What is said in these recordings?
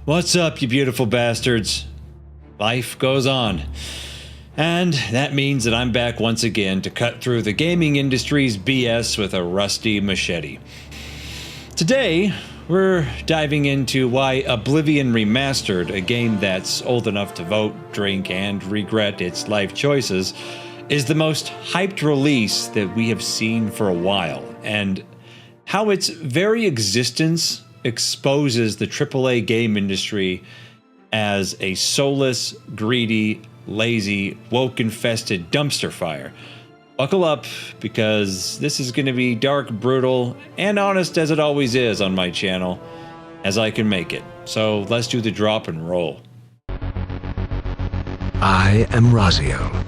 What's up, you beautiful bastards? Life goes on. And that means that I'm back once again to cut through the gaming industry's BS with a rusty machete. Today, we're diving into why Oblivion Remastered, a game that's old enough to vote, drink, and regret its life choices, is the most hyped release that we have seen for a while, and how its very existence exposes the AAA game industry as a soulless, greedy, lazy, woke-infested dumpster fire. Buckle up, because this is going to be dark, brutal, and honest as it always is on my channel, as I can make it. So let's do the drop and roll. I am Razio.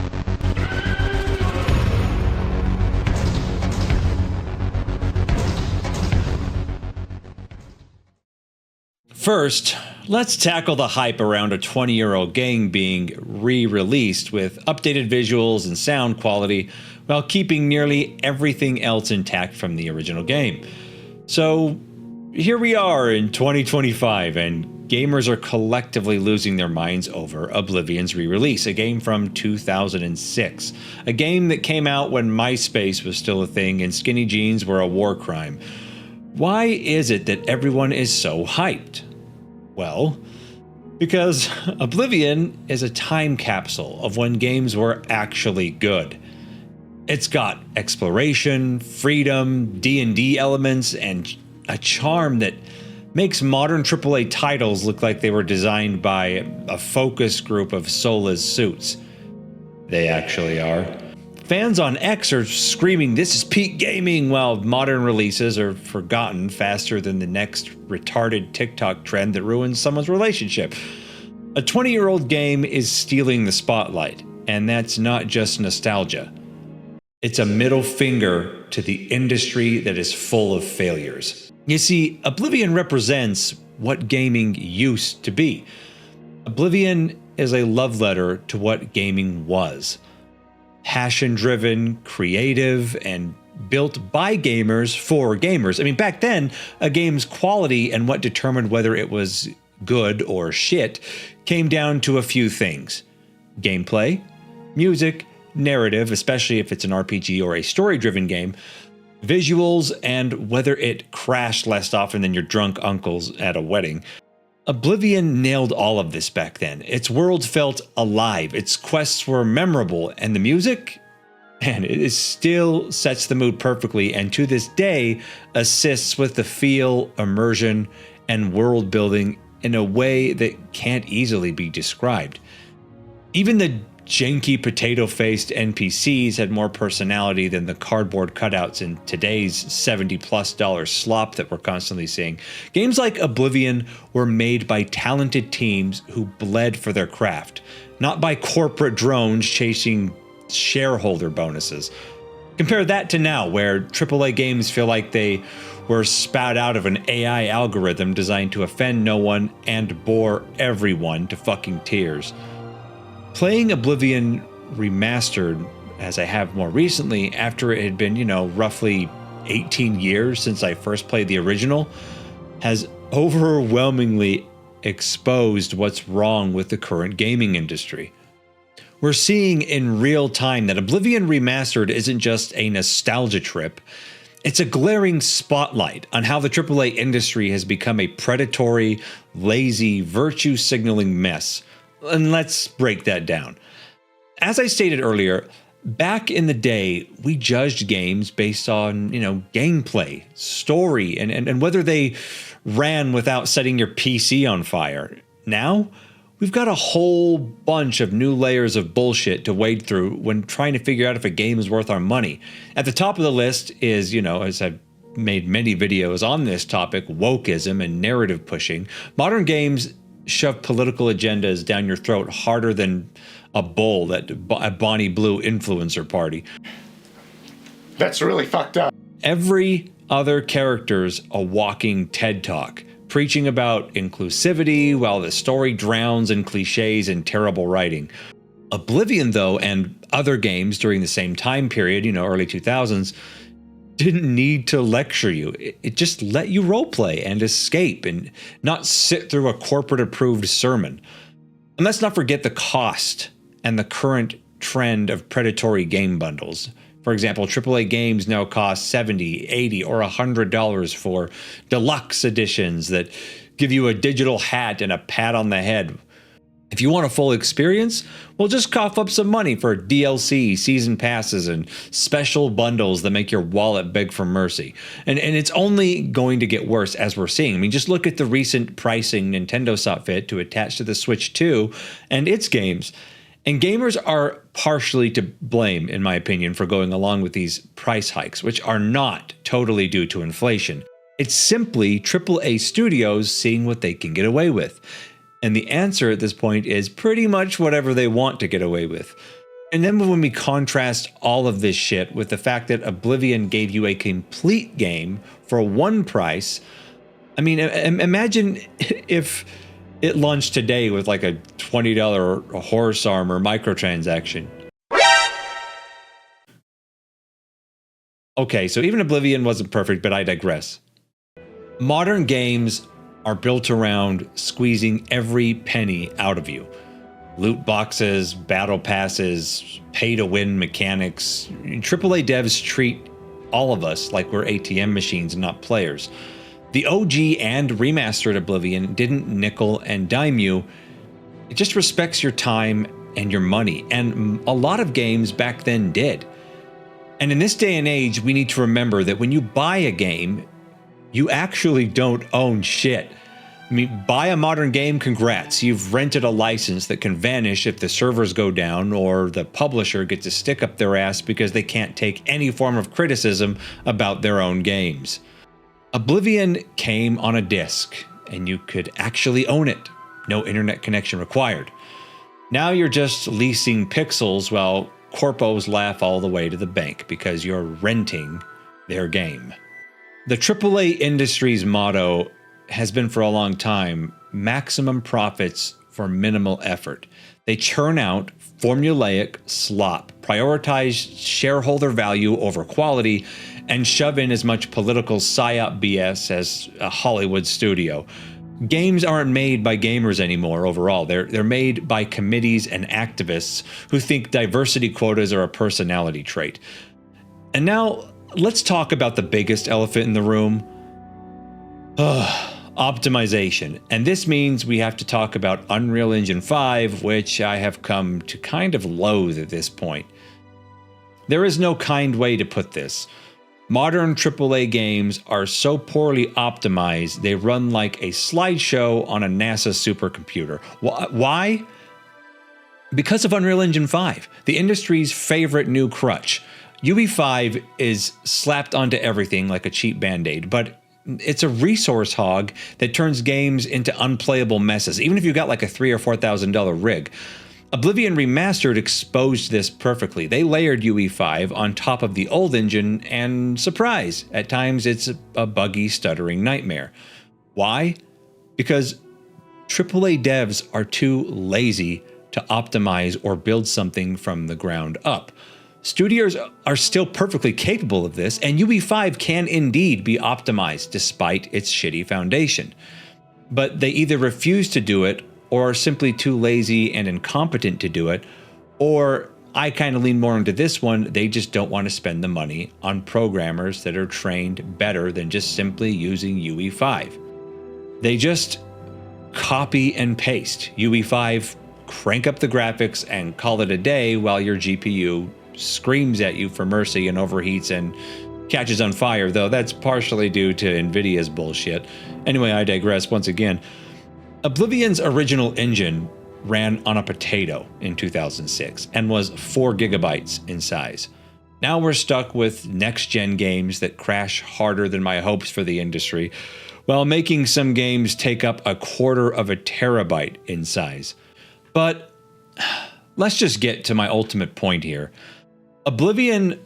First, let's tackle the hype around a 20-year-old game being re-released with updated visuals and sound quality while keeping nearly everything else intact from the original game. So here we are in 2025, and gamers are collectively losing their minds over Oblivion's re-release, a game from 2006, a game that came out when MySpace was still a thing and skinny jeans were a war crime. Why is it that everyone is so hyped? Well, because Oblivion is a time capsule of when games were actually good. It's got exploration, freedom, D&D elements, and a charm that makes modern AAA titles look like they were designed by a focus group of soulless suits. They actually are. Fans on X are screaming, "This is peak gaming," while modern releases are forgotten faster than the next retarded TikTok trend that ruins someone's relationship. A 20-year-old game is stealing the spotlight, and that's not just nostalgia. It's a middle finger to the industry that is full of failures. You see, Oblivion represents what gaming used to be. Oblivion is a love letter to what gaming was. Passion-driven, creative, and built by gamers for gamers. I mean, back then, a game's quality and what determined whether it was good or shit came down to a few things: gameplay, music, narrative, especially if it's an RPG or a story-driven game, visuals, and whether it crashed less often than your drunk uncles at a wedding. Oblivion nailed all of this back then. Its world felt alive, its quests were memorable, and the music? Man, it still sets the mood perfectly, and to this day assists with the feel, immersion, and world building in a way that can't easily be described. Even the janky potato-faced NPCs had more personality than the cardboard cutouts in today's $70+ slop that we're constantly seeing. Games like Oblivion were made by talented teams who bled for their craft, not by corporate drones chasing shareholder bonuses. Compare that to now, where AAA games feel like they were spat out of an AI algorithm designed to offend no one and bore everyone to fucking tears. Playing Oblivion Remastered, as I have more recently, after it had been, roughly 18 years since I first played the original, has overwhelmingly exposed what's wrong with the current gaming industry. We're seeing in real time that Oblivion Remastered isn't just a nostalgia trip, it's a glaring spotlight on how the AAA industry has become a predatory, lazy, virtue-signaling mess. And let's break that down. As I stated earlier, back in the day, we judged games based on, gameplay, story, and whether they ran without setting your PC on fire. Now, we've got a whole bunch of new layers of bullshit to wade through when trying to figure out if a game is worth our money. At the top of the list is, as I've made many videos on this topic, wokeism and narrative pushing. Modern games shove political agendas down your throat harder than a bull at a Bonnie Blue influencer party. That's really fucked up. Every other character's a walking TED Talk, preaching about inclusivity while the story drowns in cliches and terrible writing. Oblivion, though, and other games during the same time period, early 2000s, didn't need to lecture you. It just let you roleplay and escape and not sit through a corporate-approved sermon. And let's not forget the cost and the current trend of predatory game bundles. For example, AAA games now cost $70, $80, or $100 for deluxe editions that give you a digital hat and a pat on the head. If you want a full experience, well, just cough up some money for DLC, season passes, and special bundles that make your wallet beg for mercy. And it's only going to get worse, as we're seeing. I mean, just look at the recent pricing Nintendo saw fit to attach to the Switch 2 and its games. And gamers are partially to blame, in my opinion, for going along with these price hikes, which are not totally due to inflation. It's simply AAA studios seeing what they can get away with. And the answer at this point is pretty much whatever they want to get away with. And then when we contrast all of this shit with the fact that Oblivion gave you a complete game for one price, I mean, imagine if it launched today with like a $20 horse armor microtransaction. Okay, so even Oblivion wasn't perfect, but I digress. Modern games are built around squeezing every penny out of you. Loot boxes, battle passes, pay-to-win mechanics. AAA devs treat all of us like we're ATM machines and not players. The OG and remastered Oblivion didn't nickel and dime you. It just respects your time and your money, and a lot of games back then did. And in this day and age, we need to remember that when you buy a game, you actually don't own shit. I mean, buy a modern game, congrats. You've rented a license that can vanish if the servers go down or the publisher gets a stick up their ass because they can't take any form of criticism about their own games. Oblivion came on a disc, and you could actually own it. No internet connection required. Now you're just leasing pixels while corpos laugh all the way to the bank because you're renting their game. The AAA industry's motto has been for a long time, maximum profits for minimal effort. They churn out formulaic slop, prioritize shareholder value over quality, and shove in as much political psyop BS as a Hollywood studio. Games aren't made by gamers anymore overall. They're made by committees and activists who think diversity quotas are a personality trait. And now, let's talk about the biggest elephant in the room. Optimization. And this means we have to talk about Unreal Engine 5, which I have come to kind of loathe at this point. There is no kind way to put this. Modern AAA games are so poorly optimized, they run like a slideshow on a NASA supercomputer. Why? Because of Unreal Engine 5, the industry's favorite new crutch. UE5 is slapped onto everything like a cheap band-aid, but it's a resource hog that turns games into unplayable messes, even if you got like a $3,000 or $4,000 rig. Oblivion Remastered exposed this perfectly. They layered UE5 on top of the old engine, and surprise, at times it's a buggy, stuttering nightmare. Why? Because AAA devs are too lazy to optimize or build something from the ground up. Studios are still perfectly capable of this, and UE5 can indeed be optimized despite its shitty foundation. But they either refuse to do it, or are simply too lazy and incompetent to do it, or I kind of lean more into this one, they just don't want to spend the money on programmers that are trained better than just simply using UE5. They just copy and paste UE5, crank up the graphics, and call it a day while your GPU screams at you for mercy and overheats and catches on fire, though that's partially due to NVIDIA's bullshit. Anyway, I digress once again. Oblivion's original engine ran on a potato in 2006 and was 4 gigabytes in size. Now we're stuck with next-gen games that crash harder than my hopes for the industry, while making some games take up 1/4 terabyte in size. But let's just get to my ultimate point here. Oblivion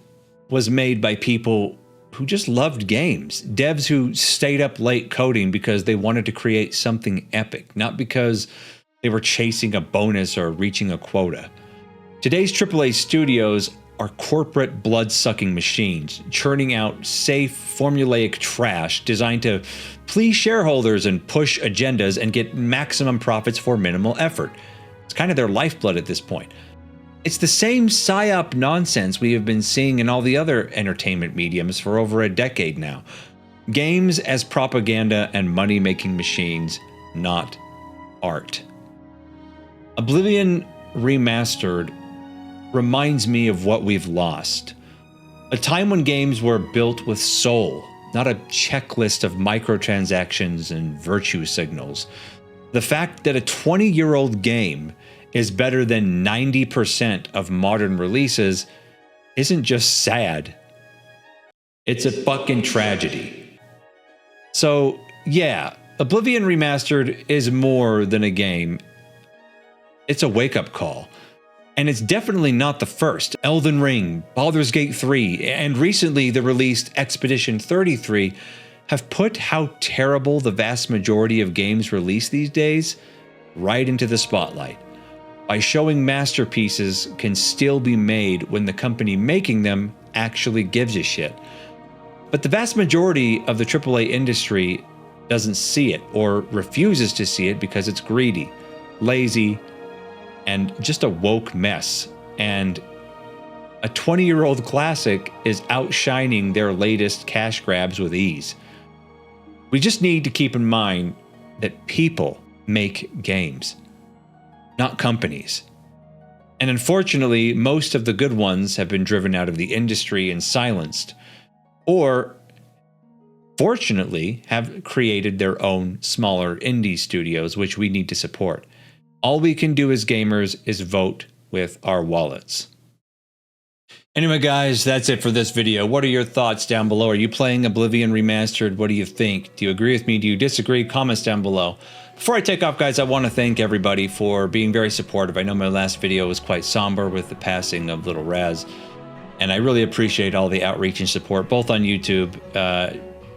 was made by people who just loved games, devs who stayed up late coding because they wanted to create something epic, not because they were chasing a bonus or reaching a quota. Today's AAA studios are corporate blood-sucking machines, churning out safe, formulaic trash designed to please shareholders and push agendas and get maximum profits for minimal effort. It's kind of their lifeblood at this point. It's the same psyop nonsense we have been seeing in all the other entertainment mediums for over a decade now. Games as propaganda and money-making machines, not art. Oblivion Remastered reminds me of what we've lost. A time when games were built with soul, not a checklist of microtransactions and virtue signals. The fact that a 20-year-old game is better than 90% of modern releases isn't just sad. It's a fucking tragedy. So, yeah, Oblivion Remastered is more than a game. It's a wake-up call. And it's definitely not the first. Elden Ring, Baldur's Gate 3, and recently the released Expedition 33 have put how terrible the vast majority of games released these days right into the spotlight, by showing masterpieces can still be made when the company making them actually gives a shit. But the vast majority of the AAA industry doesn't see it or refuses to see it because it's greedy, lazy, and just a woke mess. And a 20-year-old classic is outshining their latest cash grabs with ease. We just need to keep in mind that people make games, not companies. And unfortunately, most of the good ones have been driven out of the industry and silenced, or fortunately have created their own smaller indie studios, which we need to support. All we can do as gamers is vote with our wallets. Anyway, guys, that's it for this video. What are your thoughts down below? Are you playing Oblivion Remastered? What do you think? Do you agree with me? Do you disagree? Comments down below. Before I take off, guys, I want to thank everybody for being very supportive. I know my last video was quite somber with the passing of little Raz, and I really appreciate all the outreach and support, both on YouTube,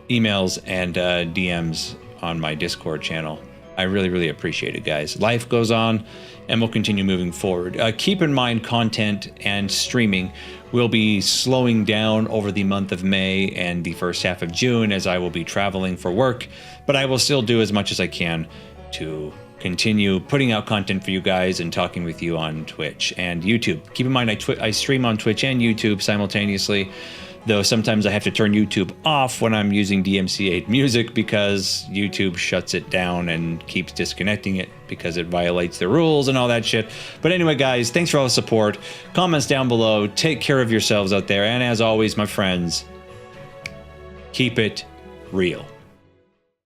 emails, and DMs on my Discord channel. I really, really appreciate it, guys. Life goes on, and we'll continue moving forward. Keep in mind, content and streaming will be slowing down over the month of May and the first half of June, as I will be traveling for work, but I will still do as much as I can to continue putting out content for you guys and talking with you on Twitch and YouTube. Keep in mind, I stream on Twitch and YouTube simultaneously, though sometimes I have to turn YouTube off when I'm using DMCA music because YouTube shuts it down and keeps disconnecting it because it violates the rules and all that shit. But anyway, guys, thanks for all the support. Comments down below. Take care of yourselves out there. And as always, my friends, keep it real.